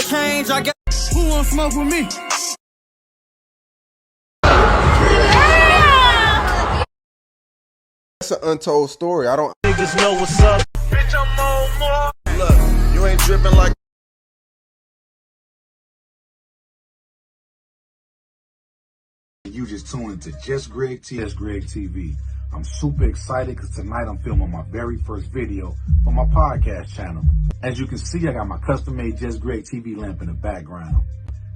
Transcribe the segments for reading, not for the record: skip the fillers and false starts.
change, I got. Who wanna smoke with me? That's an untold story. I don't. Niggas know what's up. Bitch, I'm on more. Look, you ain't dripping like. You just tuned into JustGreggTv. I'm super excited because tonight I'm filming my very first video for my podcast channel. As you can see, I got my custom-made JustGreggTv lamp in the background.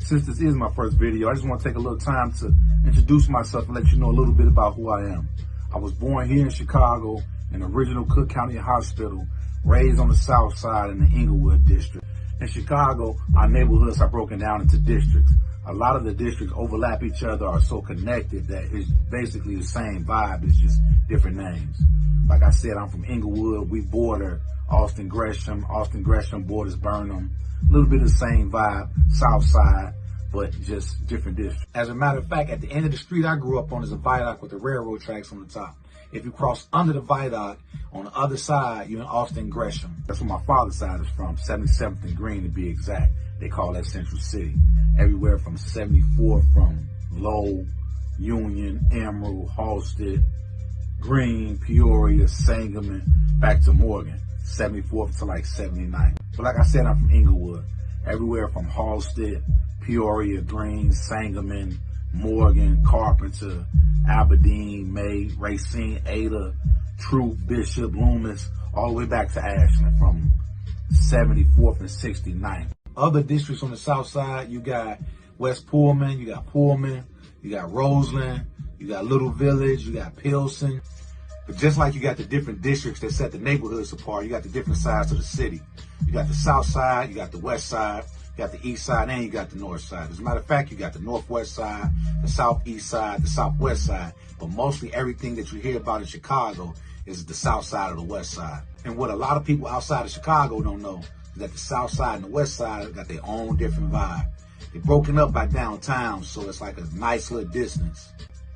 Since this is my first video, I just want to take a little time to introduce myself and let you know a little bit about who I am. I was born here in Chicago in the original Cook County Hospital, raised on the south side in the Inglewood district. In Chicago, our neighborhoods are broken down into districts. A lot of the districts overlap each other, are so connected that it's basically the same vibe, it's just different names. Like I said, I'm from Inglewood. We border Austin Gresham. Austin Gresham borders Burnham. A little bit of the same vibe, south side, but just different districts. As a matter of fact, at the end of the street I grew up on is a viaduct with the railroad tracks on the top. If you cross under the viaduct, on the other side, you're in Austin Gresham. That's where my father's side is from, 77th and Green to be exact. They call that Central City. Everywhere from 74th, from Low, Union, Emerald, Halsted, Green, Peoria, Sangamon, back to Morgan, 74th to like 79th. But like I said, I'm from Inglewood. Everywhere from Halsted, Peoria, Green, Sangamon, Morgan, Carpenter, Aberdeen, May, Racine, Ada, Truth, Bishop, Loomis, all the way back to Ashland from 74th and 69th. Other districts on the south side, you got West Pullman, you got Pullman, you got Roseland, you got Little Village, you got Pilsen. But just like you got the different districts that set the neighborhoods apart, you got the different sides of the city. You got the south side, you got the west side, you got the east side, and you got the north side. As a matter of fact, you got the northwest side, the southeast side, the southwest side. But mostly everything that you hear about in Chicago is the south side or the west side. And what a lot of people outside of Chicago don't know is that the south side and the west side got their own different vibe. They're broken up by downtown, so it's like a nice little distance.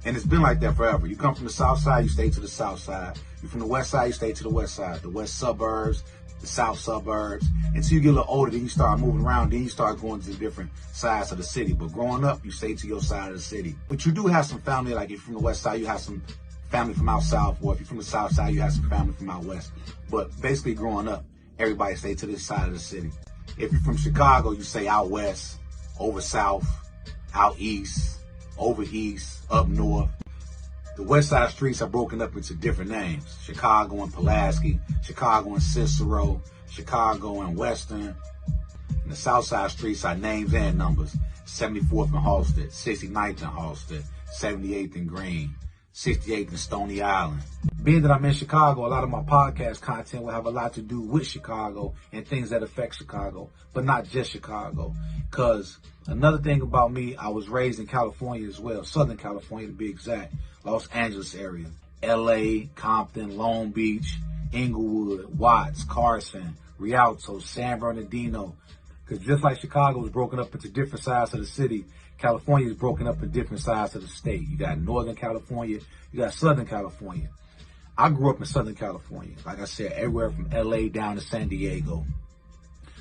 And it's been like that forever. You come from the south side, you stay to the south side. You're from the west side, you stay to the west side. The west suburbs, the south suburbs. Until you get a little older, then you start moving around, then you start going to the different sides of the city. But growing up, you stay to your side of the city. But you do have some family, like if you're from the west side, you have some family from out south, or if you're from the south side, you have some family from out west. But basically growing up, everybody stay to this side of the city. If you're from Chicago, you say out west, over south, out east, over east, up north. The west side streets are broken up into different names. Chicago and Pulaski, Chicago and Cicero, Chicago and Western. And the south side streets are names and numbers. 74th and Halsted, 69th and Halsted, 78th and Green, 68th and Stony Island. Being that I'm in Chicago, a lot of my podcast content will have a lot to do with Chicago and things that affect Chicago, but not just Chicago. Because another thing about me, I was raised in California as well, Southern California to be exact, Los Angeles area, LA, Compton, Long Beach, Inglewood, Watts, Carson, Rialto, San Bernardino. Because just like Chicago is broken up into different sides of the city, California is broken up in different sides of the state. You got Northern California, you got Southern California. I grew up in Southern California. Like I said, everywhere from LA down to San Diego.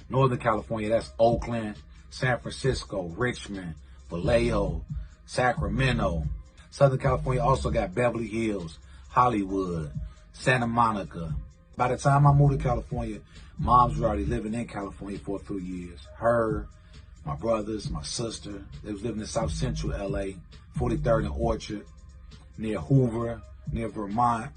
Northern California, that's Oakland, San Francisco, Richmond, Vallejo, Sacramento. Southern California also got Beverly Hills, Hollywood, Santa Monica. By the time I moved to California, moms were already living in California for a few years. Her, my brothers, my sister, they was living in South Central LA, 43rd and Orchard, near Hoover, near Vermont.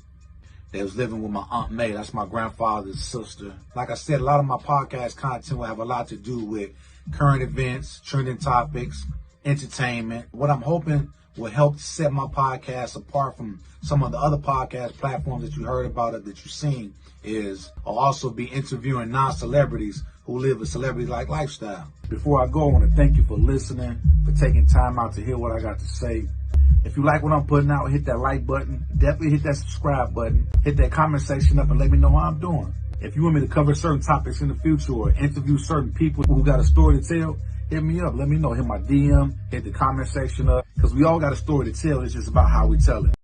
They was living with my Aunt May, that's my grandfather's sister. Like I said, a lot of my podcast content will have a lot to do with current events, trending topics, entertainment. What I'm hoping will help set my podcast apart from some of the other podcast platforms that you heard about or that you've seen is I'll also be interviewing non-celebrities who live a celebrity-like lifestyle. Before I go, I want to thank you for listening, for taking time out to hear what I got to say. If you like what I'm putting out, hit that like button. Definitely hit that subscribe button. Hit that comment section up and let me know how I'm doing. If you want me to cover certain topics in the future or interview certain people who got a story to tell, hit me up. Let me know. Hit my DM, hit the comment section up. Because we all got a story to tell. It's just about how we tell it.